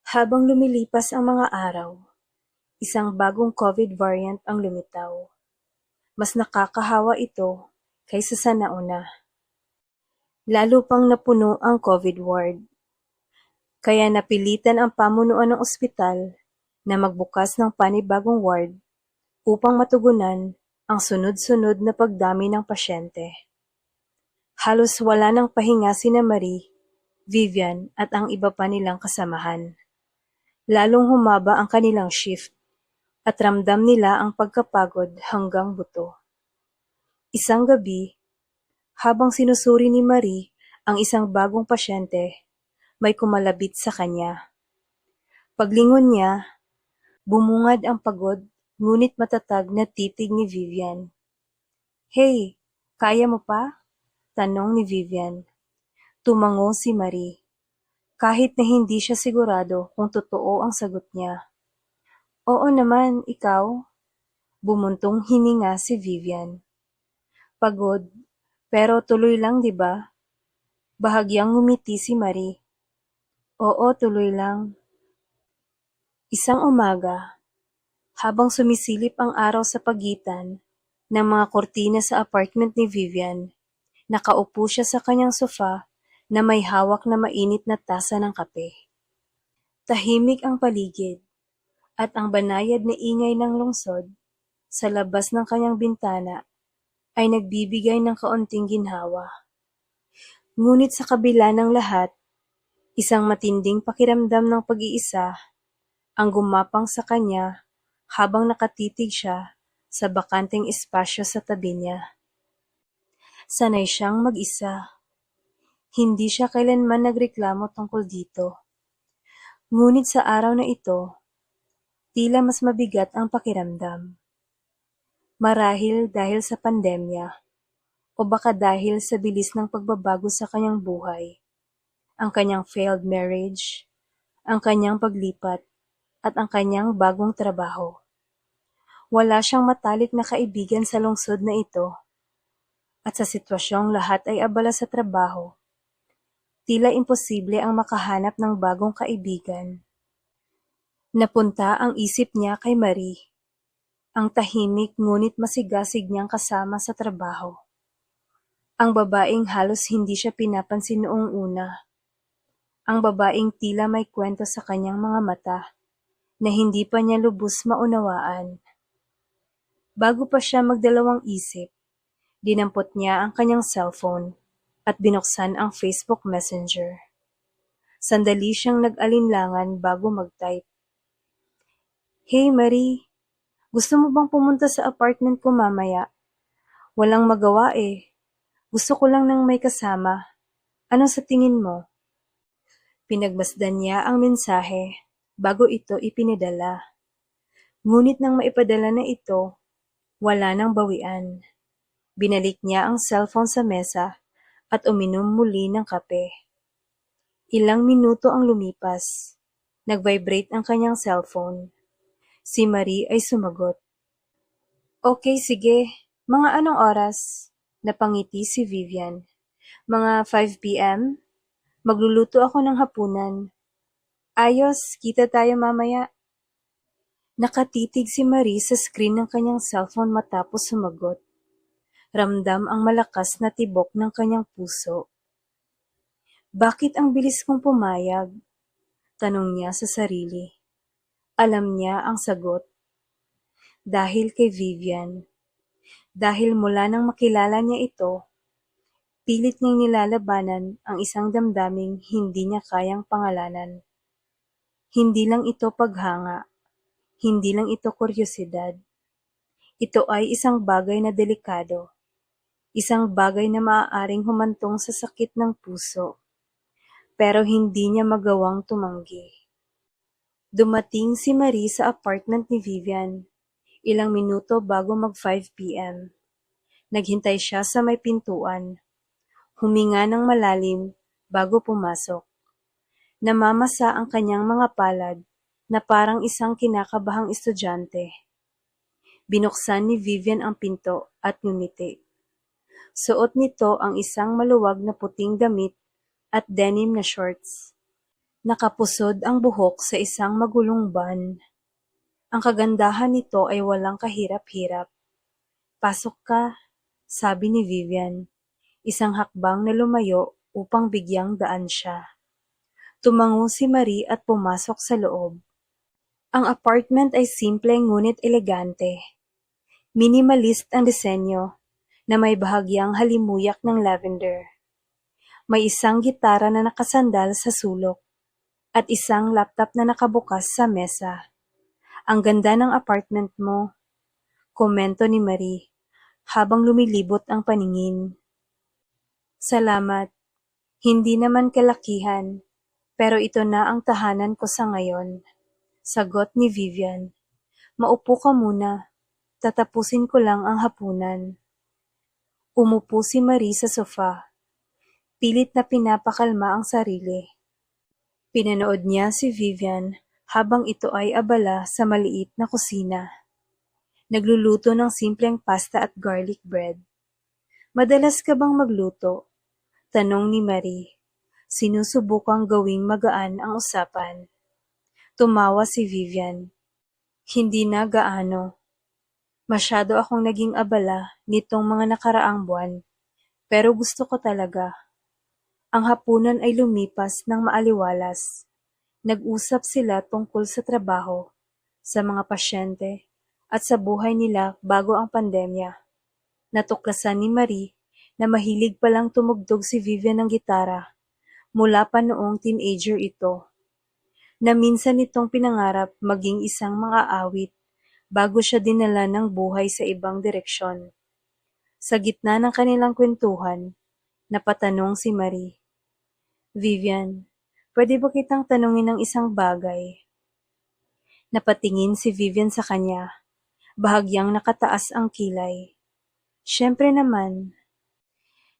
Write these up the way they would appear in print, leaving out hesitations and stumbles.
Habang lumilipas ang mga araw, isang bagong COVID variant ang lumitaw. Mas nakakahawa ito kaysa sa nauna. Lalo pang napuno ang COVID ward. Kaya napilitan ang pamunuan ng ospital na magbukas ng panibagong ward upang matugunan ang sunod-sunod na pagdami ng pasyente. Halos wala ng pahinga sina Marie, Vivian at ang iba pa nilang kasamahan. Lalong humaba ang kanilang shift at ramdam nila ang pagkapagod hanggang buto. Isang gabi, habang sinusuri ni Marie ang isang bagong pasyente, may kumalabit sa kanya. Paglingon niya, bumungad ang pagod ngunit matatag na titig ni Vivian. "Hey, kaya mo pa?" tanong ni Vivian. Tumango si Marie, kahit na hindi siya sigurado kung totoo ang sagot niya. "Oo naman, ikaw?" Bumuntong hininga si Vivian. "Pagod, pero tuloy lang 'di ba?" Bahagyang ngumiti si Marie. "Oo, tuloy lang." Isang umaga, habang sumisilip ang araw sa pagitan ng mga kortina sa apartment ni Vivian, nakaupo siya sa kanyang sofa na may hawak na mainit na tasa ng kape. Tahimik ang paligid at ang banayad na ingay ng lungsod sa labas ng kanyang bintana ay nagbibigay ng kaunting ginhawa. Ngunit sa kabila ng lahat, isang matinding pakiramdam ng pag-iisa ang gumapang sa kanya habang nakatitig siya sa bakanteng espasyo sa tabi niya. Sanay siyang mag-isa. Hindi siya kailanman nagreklamo tungkol dito. Ngunit sa araw na ito, tila mas mabigat ang pakiramdam. Marahil dahil sa pandemya, o baka dahil sa bilis ng pagbabago sa kanyang buhay, ang kanyang failed marriage, ang kanyang paglipat, at ang kanyang bagong trabaho. Wala siyang matalik na kaibigan sa lungsod na ito, at sa sitwasyong lahat ay abala sa trabaho, tila imposible ang makahanap ng bagong kaibigan. Napunta ang isip niya kay Marie, ang tahimik ngunit masigasig niyang kasama sa trabaho. Ang babaeng halos hindi siya pinapansin noong una. Ang babaeng tila may kwento sa kanyang mga mata na hindi pa niya lubos maunawaan. Bago pa siya magdalawang isip, dinampot niya ang kanyang cellphone at binuksan ang Facebook Messenger. Sandali siyang nag-alinlangan bago mag-type. "Hey Marie, gusto mo bang pumunta sa apartment ko mamaya? Walang magawa eh. Gusto ko lang ng may kasama. Ano sa tingin mo?" Pinagmasdan niya ang mensahe bago ito ipinadala. Ngunit nang maipadala na ito, wala nang bawian. Binalik niya ang cellphone sa mesa at uminom muli ng kape. Ilang minuto ang lumipas. Nag-vibrate ang kanyang cellphone. Si Marie ay sumagot. "Okay, sige. Mga anong oras?" Napangiti si Vivian. "Mga 5 p.m.? Magluluto ako ng hapunan. Ayos, kita tayo mamaya." Nakatitig si Marie sa screen ng kanyang cellphone matapos sumagot. Ramdam ang malakas na tibok ng kanyang puso. "Bakit ang bilis kong pumayag?" tanong niya sa sarili. Alam niya ang sagot. Dahil kay Vivian. Dahil mula nang makilala niya ito, pilit niyang nilalabanan ang isang damdaming hindi niya kayang pangalanan. Hindi lang ito paghanga. Hindi lang ito kuryosidad. Ito ay isang bagay na delikado. Isang bagay na maaaring humantong sa sakit ng puso. Pero hindi niya magawang tumanggi. Dumating si Marie sa apartment ni Vivian, ilang minuto bago mag 5 p.m. Naghintay siya sa may pintuan. Huminga ng malalim bago pumasok. Namamasa ang kanyang mga palad na parang isang kinakabahang estudyante. Binuksan ni Vivian ang pinto at ngumiti. Suot nito ang isang maluwag na puting damit at denim na shorts. Nakapusod ang buhok sa isang magulong ban. Ang kagandahan nito ay walang kahirap-hirap. Pasok ka, sabi ni Vivian, isang hakbang na lumayo upang bigyang daan siya. Tumango si Marie at pumasok sa loob. Ang apartment ay simple ngunit elegante. Minimalist ang disenyo na may bahagyang halimuyak ng lavender. May isang gitara na nakasandal sa sulok at isang laptop na nakabukas sa mesa. Ang ganda ng apartment mo, komento ni Marie habang lumilibot ang paningin. Salamat, hindi naman kalakihan, pero ito na ang tahanan ko sa ngayon. Sagot ni Vivian. Maupo ka muna, tatapusin ko lang ang hapunan. Umupo si Marie sa sofa. Pilit na pinapakalma ang sarili. Pinanood niya si Vivian habang ito ay abala sa maliit na kusina. Nagluluto ng simpleng pasta at garlic bread. Madalas ka bang magluto? Tanong ni Marie. Sinusubukang gawing magaan ang usapan. Tumawa si Vivian. Hindi na gaano. Masyado akong naging abala nitong mga nakaraang buwan, pero gusto ko talaga. Ang hapunan ay lumipas ng maaliwalas. Nag-usap sila tungkol sa trabaho, sa mga pasyente, at sa buhay nila bago ang pandemya. Natuklasan ni Marie na mahilig palang tumugtog si Vivian ng gitara mula pa noong teenager ito, na minsan itong pinangarap maging isang mang-aawit bago siya dinala ng buhay sa ibang direksyon. Sa gitna ng kanilang kwentuhan, napatanong si Marie. Vivian, pwede ba kitang tanungin ng isang bagay? Napatingin si Vivian sa kanya, bahagyang nakataas ang kilay. Siyempre naman.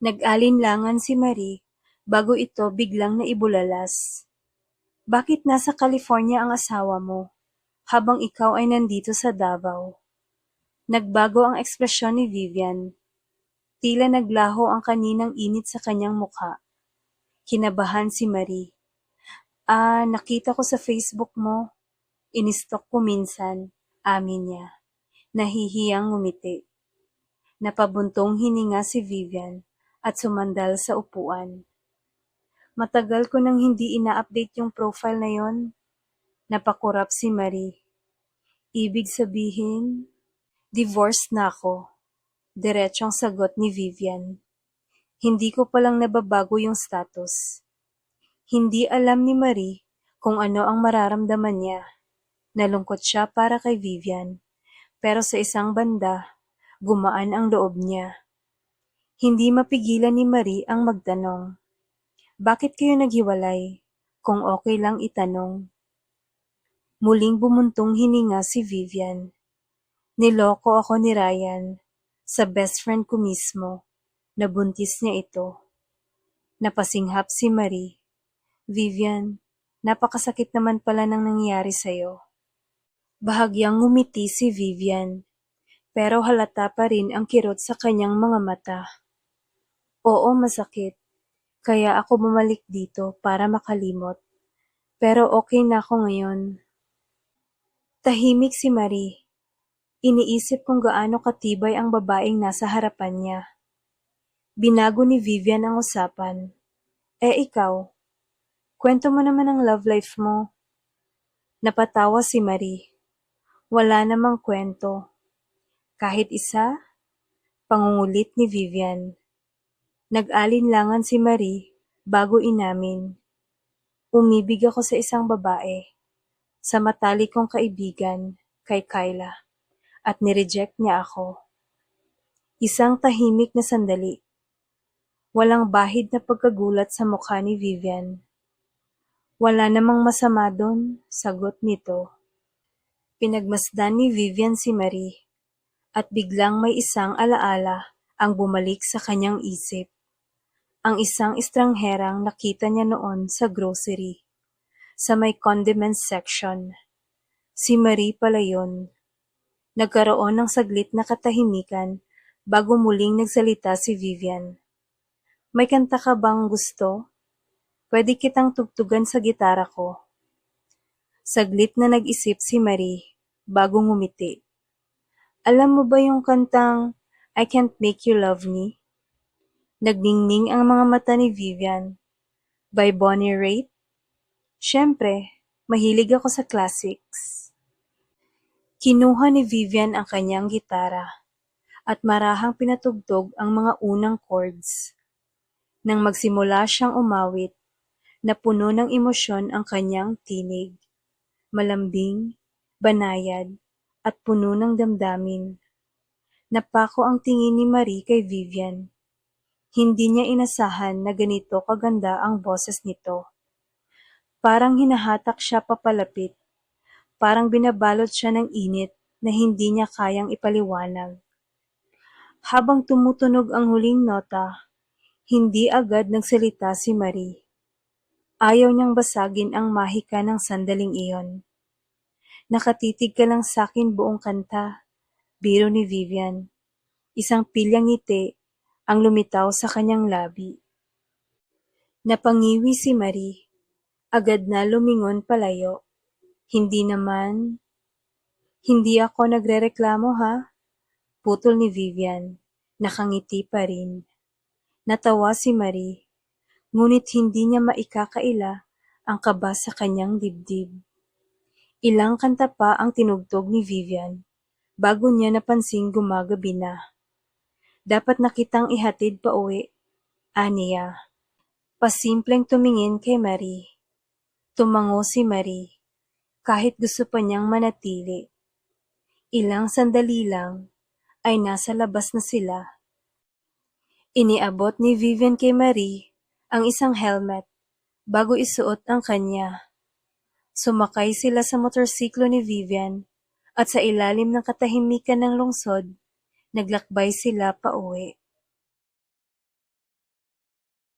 Nag-alinlangan si Marie bago ito biglang naibulalas. Bakit nasa California ang asawa mo, habang ikaw ay nandito sa Davao? Nagbago ang ekspresyon ni Vivian. Tila naglaho ang kaninang init sa kanyang mukha. Kinabahan si Marie. Nakita ko sa Facebook mo. Inistok ko minsan, amin niya. Nahihiyang ngumiti. Napabuntong hininga si Vivian at sumandal sa upuan. Matagal ko nang hindi ina-update yung profile na yon. Napakurap si Marie. Ibig sabihin, divorced na ako. Diretsong sagot ni Vivian. Hindi ko palang nababago yung status. Hindi alam ni Marie kung ano ang mararamdaman niya. Nalungkot siya para kay Vivian, pero sa isang banda, gumaan ang loob niya. Hindi mapigilan ni Marie ang magtanong. Bakit kayo naghiwalay? Kung okay lang itanong. Muling bumuntong hininga si Vivian. Niloko ako ni Ryan, sa best friend ko mismo. Nabuntis niya ito. Napasinghap si Marie. Vivian, napakasakit naman pala nang nangyari sa'yo. Bahagyang ngumiti si Vivian, pero halata pa rin ang kirot sa kanyang mga mata. Oo, masakit. Kaya ako bumalik dito para makalimot. Pero okay na ako ngayon. Tahimik si Marie. Iniisip kung gaano katibay ang babaeng nasa harapan niya. Binago ni Vivian ang usapan. Ikaw, kwento mo naman ang love life mo. Napatawa si Marie. Wala namang kwento. Kahit isa? Pangungulit ni Vivian. Nag-alinlangan si Marie bago inamin. Umibig ako sa isang babae, sa matalik kong kaibigan, kay Kyla, at nireject niya ako. Isang tahimik na sandali. Walang bahid na pagkagulat sa mukha ni Vivian. Wala namang masama doon, sagot nito. Pinagmasdan ni Vivian si Marie, at biglang may isang alaala ang bumalik sa kanyang isip. Ang isang estrangherang nakita niya noon sa grocery, sa may condiments section. Si Marie pala yun. Nagkaroon ng saglit na katahimikan bago muling nagsalita si Vivian. May kanta ka bang gusto? Pwede kitang tugtugan sa gitara ko. Saglit na nag-isip si Marie bago ngumiti. Alam mo ba yung kantang I Can't Make You Love Me? Nagningning ang mga mata ni Vivian. By Bonnie Raitt? Siyempre, mahilig ako sa classics. Kinuha ni Vivian ang kanyang gitara at marahang pinatugtog ang mga unang chords. Nang magsimula siyang umawit, napuno ng emosyon ang kanyang tinig. Malambing, banayad, at puno ng damdamin. Napako ang tingin ni Marie kay Vivian. Hindi niya inasahan na ganito kaganda ang boses nito. Parang hinahatak siya papalapit. Parang binabalot siya ng init na hindi niya kayang ipaliwanag. Habang tumutunog ang huling nota, hindi agad nagsalita si Marie. Ayaw niyang basagin ang mahika ng sandaling iyon. Nakatitig ka lang sakin buong kanta, biro ni Vivian. Isang pilyang ngiti ang lumitaw sa kanyang labi. Napangiwi si Marie. Agad na lumingon palayo. Hindi naman. Hindi ako nagrereklamo ha? Putol ni Vivian. Nakangiti pa rin. Natawa si Marie. Ngunit hindi niya maikakaila ang kaba sa kanyang dibdib. Ilang kanta pa ang tinugtog ni Vivian bago niya napansing gumagabi na. Dapat na kitang ihatid pa uwi, aniya. Pasimpleng tumingin kay Marie. Tumango si Marie, kahit gusto pa niyang manatili. Ilang sandali lang, ay nasa labas na sila. Iniabot ni Vivian kay Marie ang isang helmet bago isuot ang kanya. Sumakay sila sa motorsiklo ni Vivian at sa ilalim ng katahimikan ng lungsod, naglakbay sila pa uwi.